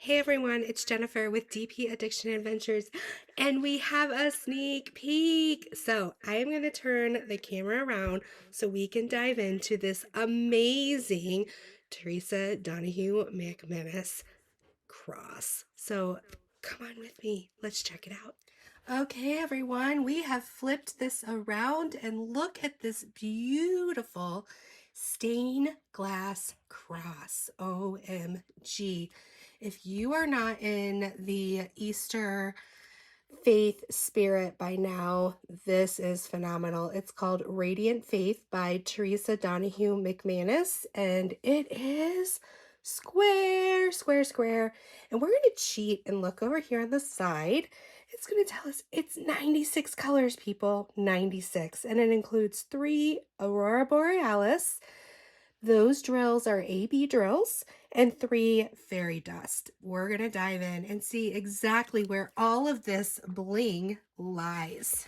Hey everyone, it's Jennifer with DP Addiction Adventures, and we have a sneak peek. So I am going to turn the camera around so we can dive into this amazing Theresa Donahue McManus cross. So come on with me, let's check it out. Okay, everyone, we have flipped this around and look at this beautiful stained glass cross. OMG. If you are not in the Easter faith spirit by now, this is phenomenal. It's called Radiant Faith by Theresa Donahue McManus, and it is square, square, square. And we're going to cheat and look over here on the side. It's going to tell us it's 96 colors, people, 96. And it includes 3 Aurora Borealis. Those drills are AB drills and 3 fairy dust. We're going to dive in and see exactly where all of this bling lies.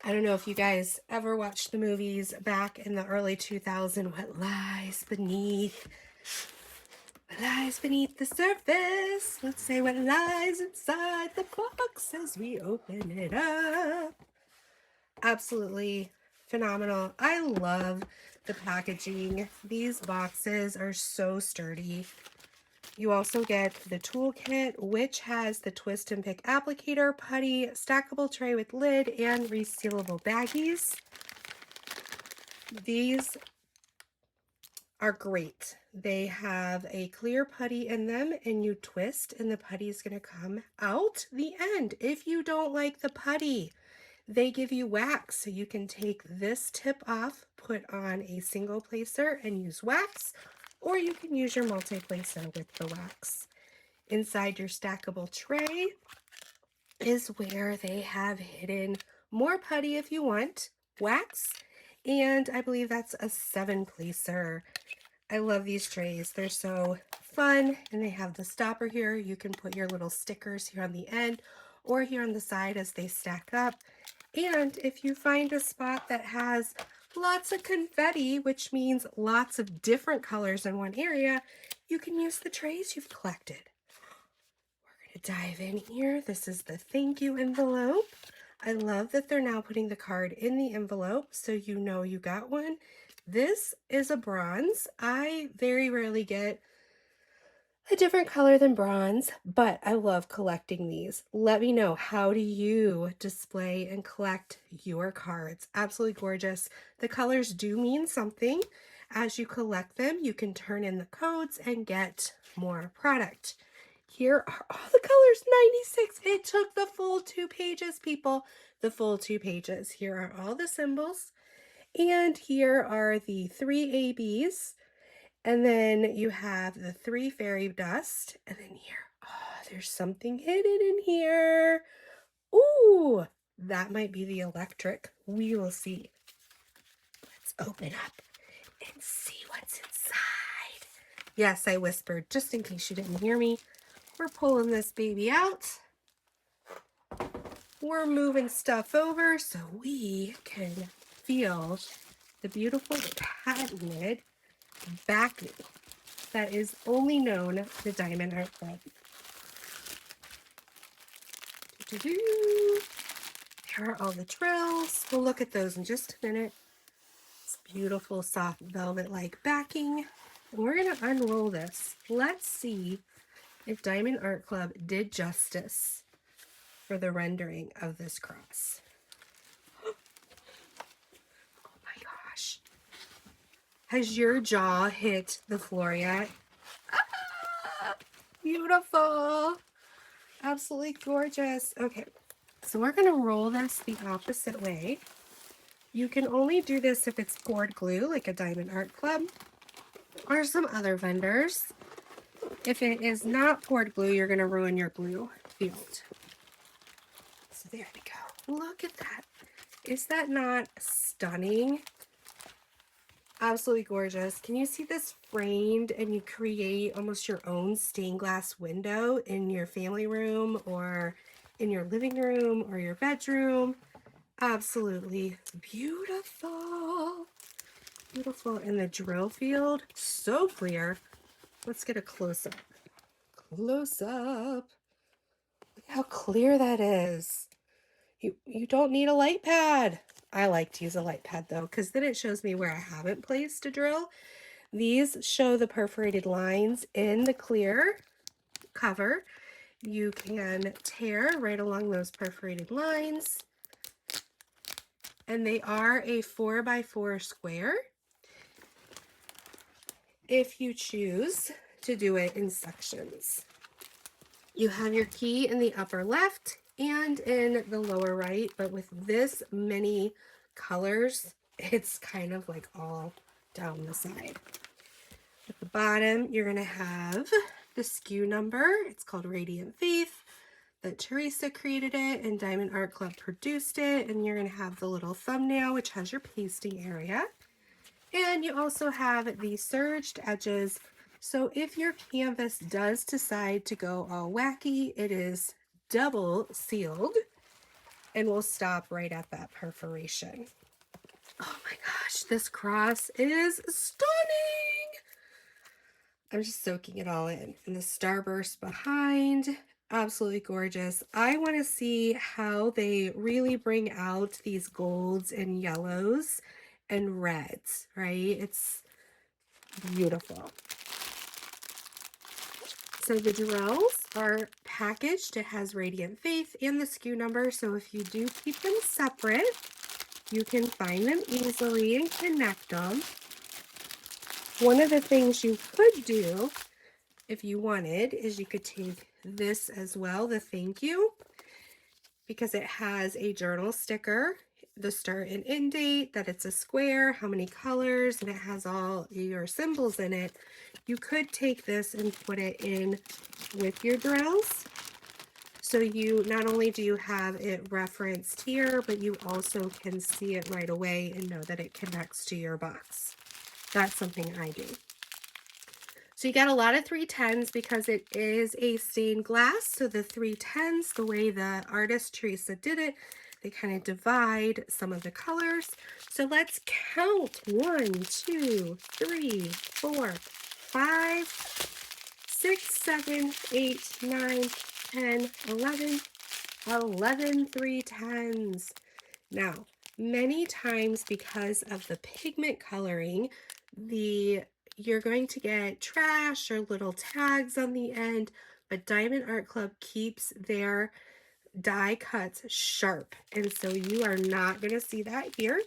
I don't know if you guys ever watched the movies back in the early 2000s, What lies beneath the surface. Let's say what lies inside the box as we open it up. Absolutely phenomenal. I love the packaging. These boxes are so sturdy. You also get the toolkit, which has the twist and pick applicator, putty, stackable tray with lid, and resealable baggies. These are great. They have a clear putty in them, and you twist and the putty is going to come out the end. If you don't like the putty, they give you wax, so you can take this tip off, put on a single placer and use wax, or you can use your multi-placer with the wax. Inside your stackable tray is where they have hidden more putty if you want, wax, and I believe that's a 7-placer. I love these trays. They're so fun, and they have the stopper here. You can put your little stickers here on the end or here on the side as they stack up. And if you find a spot that has lots of confetti, which means lots of different colors in one area, you can use the trays you've collected. We're going to dive in here. This is the thank you envelope. I love that they're now putting the card in the envelope so you know you got one. This is a bronze. I very rarely get a different color than bronze, but I love collecting these. Let me know, how do you display and collect your cards? Absolutely gorgeous. The colors do mean something. As you collect them, you can turn in the codes and get more product. Here are all the colors, 96. It took the full 2 pages, people. The full 2 pages. Here are all the symbols. And here are the 3 ABs. And then you have the 3 fairy dust. And then here, oh, there's something hidden in here. Ooh, that might be the electric. We will see. Let's open up and see what's inside. Yes, I whispered, just in case you didn't hear me. We're pulling this baby out. We're moving stuff over so we can feel the beautiful patented backing that is only known to Diamond Art Club. Here are all the drills. We'll look at those in just a minute. It's beautiful soft velvet-like backing. And we're going to unroll this. Let's see if Diamond Art Club did justice for the rendering of this cross. Oh my gosh. Has your jaw hit the floor yet? Ah, beautiful. Absolutely gorgeous. Okay, so we're going to roll this the opposite way. You can only do this if it's poured glue, like a Diamond Art Club or some other vendors. If it is not poured glue, you're going to ruin your glue field. So there we go. Look at that. Is that not stunning? Absolutely gorgeous. Can you see this framed, and you create almost your own stained glass window in your family room or in your living room or your bedroom? Absolutely beautiful. Beautiful. In the drill field, so clear. Let's get a close-up. close up. Look how clear that is. You don't need a light pad. I like to use a light pad though, because then it shows me where I haven't placed a drill. These show the perforated lines in the clear cover. You can tear right along those perforated lines. And they are a 4x4 square if you choose to do it in sections. You have your key in the upper left and in the lower right, but with this many colors, it's kind of like all down the side. At the bottom, you're going to have the SKU number. It's called Radiant Faith, that Theresa created it and Diamond Art Club produced it. And you're going to have the little thumbnail, which has your pasting area. And you also have the surged edges. So if your canvas does decide to go all wacky, it is double sealed and will stop right at that perforation. Oh my gosh, this cross is stunning. I'm just soaking it all in. And the starburst behind, absolutely gorgeous. I want to see how they really bring out these golds and yellows and reds, right? It's beautiful. So the drills are packaged. It has Radiant Faith and the SKU number. So if you do keep them separate, you can find them easily and connect them. One of the things you could do if you wanted is you could take this as well, the thank you, because it has a journal sticker, the start and end date, that it's a square, how many colors, and it has all your symbols in it. You could take this and put it in with your drills. So you not only do you have it referenced here, but you also can see it right away and know that it connects to your box. That's something I do. So you got a lot of 310s because it is a stained glass. So the 310s, the way the artist Theresa did it, they kind of divide some of the colors. So let's count 1, 2, 3, 4, 5, 6, 7, 8, 9, 10, 11, 11 310s. Now, many times because of the pigment coloring, you're going to get trash or little tags on the end, but Diamond Art Club keeps their die cuts sharp, and so you are not going to see that here.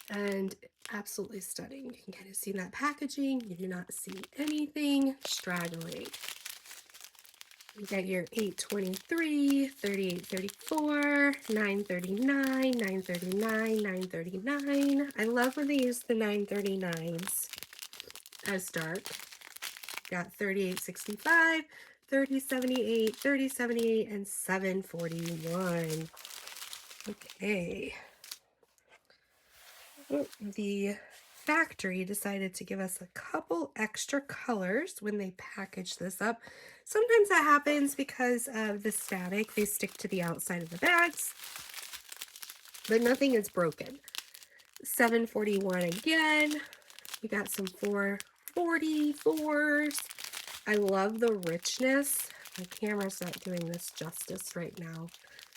And absolutely stunning. You can kind of see that packaging. You do not see anything straggling. You got your 823, 3834, 939, 939, 939. I love when they use the 939s as dark. Got 3865, 3078, 3078, and 741. Okay. The factory decided to give us a couple extra colors when they package this up. Sometimes that happens because of the static. They stick to the outside of the bags, but nothing is broken. 741 again. We got some 444s. I love the richness. My camera's not doing this justice right now.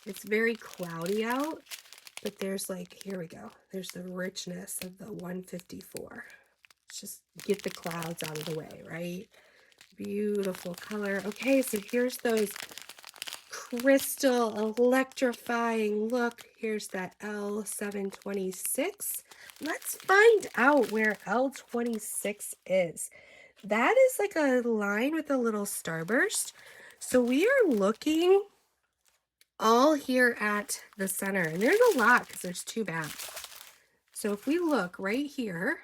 It's very cloudy out. But there's like, here we go. There's the richness of the 154. Let's just get the clouds out of the way, right? Beautiful color. Okay, so here's those crystal electrifying look. Here's that L726. Let's find out where L26 is. That is like a line with a little starburst. So we are looking all here at the center, and there's a lot because there's 2 bags. So if we look right here,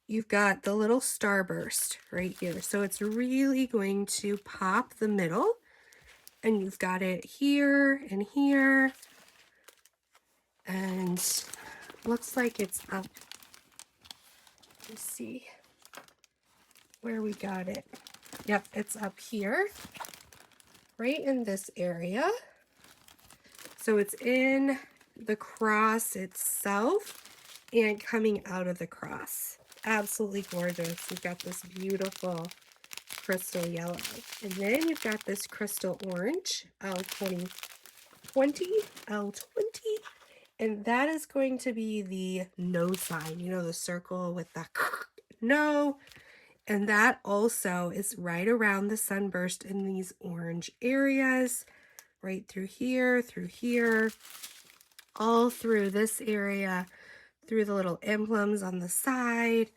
you've got the little starburst right here. So it's really going to pop the middle, and you've got it here and here, and looks like it's up. Let's see where we got it. Yep, it's up here, right in this area. So it's in the cross itself and coming out of the cross. Absolutely gorgeous. We've got this beautiful crystal yellow. And then you've got this crystal orange, L20, L20. And that is going to be the no sign, you know, the circle with the no. And that also is right around the sunburst in these orange areas, right through here, all through this area, through the little emblems on the side,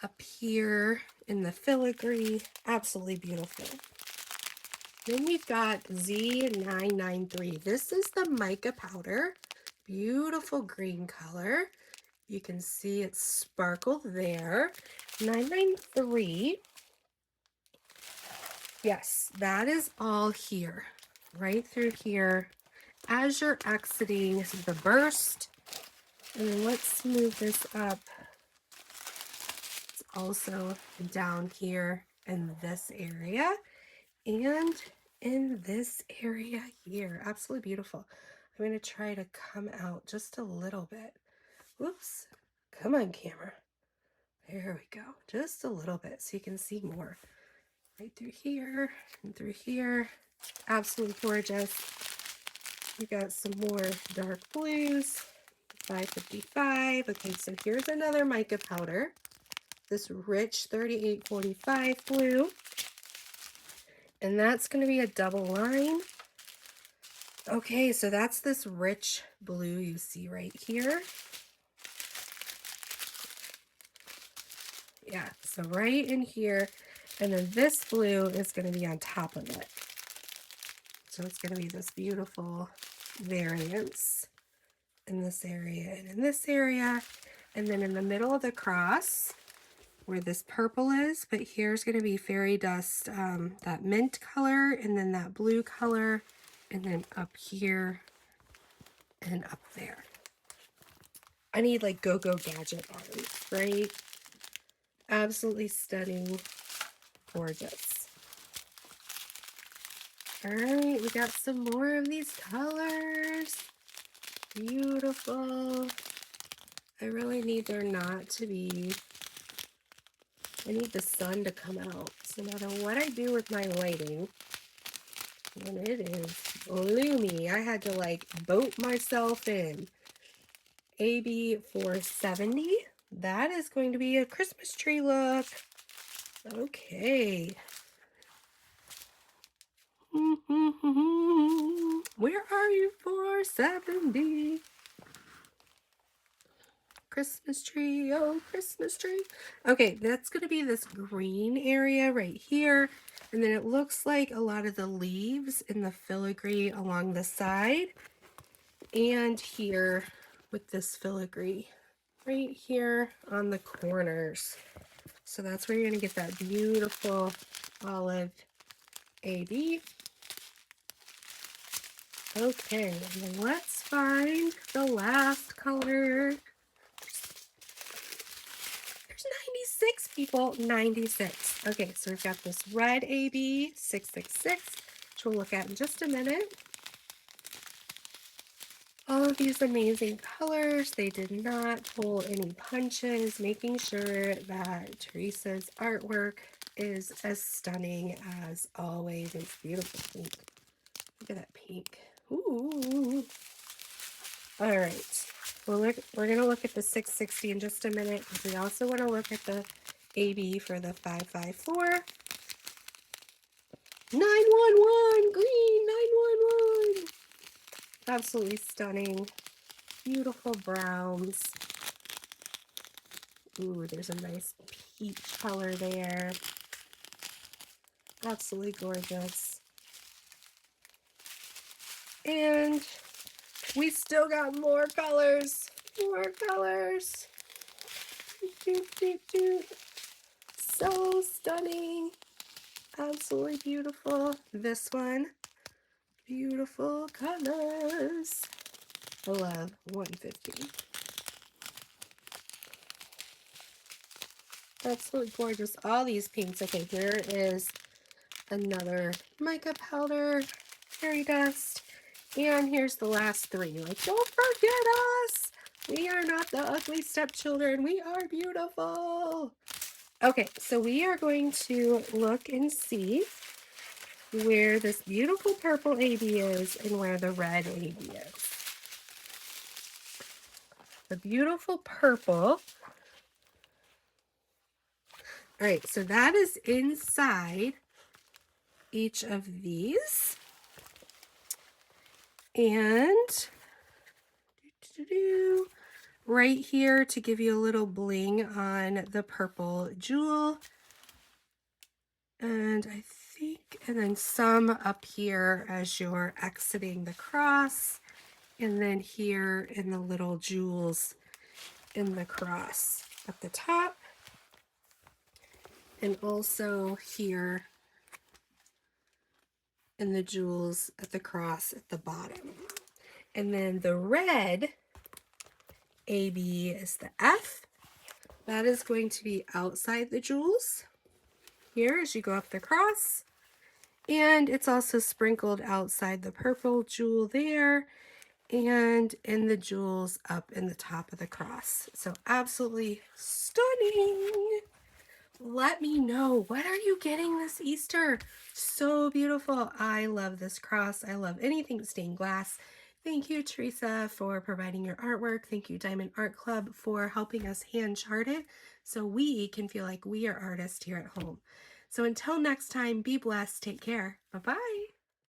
up here in the filigree. Absolutely beautiful. Then we've got Z993. This is the mica powder. Beautiful green color. You can see it sparkle there. 993. Yes, that is all here, right through here as you're exiting the burst. And then let's move this up. It's also down here in this area and in this area here. Absolutely beautiful. I'm going to try to come out just a little bit. Whoops. Come on, camera. There we go. Just a little bit so you can see more. Right through here and through here. Absolutely gorgeous. We got some more dark blues. 555. Okay, so here's another mica powder. This rich 3845 blue. And that's going to be a double line. Okay, so that's this rich blue you see right here. Yeah, so right in here. And then this blue is going to be on top of it. So it's going to be this beautiful variance in this area and in this area. And then in the middle of the cross, where this purple is, but here's going to be fairy dust, that mint color, and then that blue color, and then up here and up there. I need like go-go gadget arms, right? Absolutely stunning, gorgeous. All right, we got some more of these colors. Beautiful. I really need there not to be, I need the sun to come out. So no matter what I do with my lighting, when it is gloomy, I had to like boat myself in. AB 470. That is going to be a Christmas tree look. Okay. Where are you, 470? Christmas tree, oh, Christmas tree. Okay, that's going to be this green area right here. And then it looks like a lot of the leaves in the filigree along the side. And here with this filigree right here on the corners. So that's where you're going to get that beautiful olive AB. Okay, and then let's find the last color. There's 96 people, 96. Okay, so we've got this red AB 666, which we'll look at in just a minute. All of these amazing colors. They did not pull any punches, making sure that Theresa's artwork is as stunning as always. It's beautiful pink. Look at that pink. Ooh. All right. Well, we're going to look at the 660 in just a minute, because we also want to look at the AB for the 554. 911, green, 911. Absolutely stunning. Beautiful browns. Ooh, there's a nice peach color there. Absolutely gorgeous. And we still got more colors. More colors. So stunning. Absolutely beautiful. This one. Beautiful colors. I love 150. Absolutely gorgeous. All these pinks. Okay, here is another mica powder, fairy dust, and here's the last three. Like, don't forget us. We are not the ugly stepchildren. We are beautiful. Okay, so we are going to look and see where this beautiful purple AB is and where the red AB is. The beautiful purple. All right, so that is inside each of these. And right here to give you a little bling on the purple jewel. And I think, and then some up here as you're exiting the cross. And then here in the little jewels in the cross at the top. And also here in the jewels at the cross at the bottom. And then the red AB is the F. That is going to be outside the jewels here as you go up the cross. And it's also sprinkled outside the purple jewel there and in the jewels up in the top of the cross. So absolutely stunning. Let me know, what are you getting this Easter? So beautiful. I love this cross. I love anything stained glass. Thank you, Theresa, for providing your artwork. Thank you, Diamond Art Club, for helping us hand chart it so we can feel like we are artists here at home. So until next time, be blessed. Take care. Bye-bye.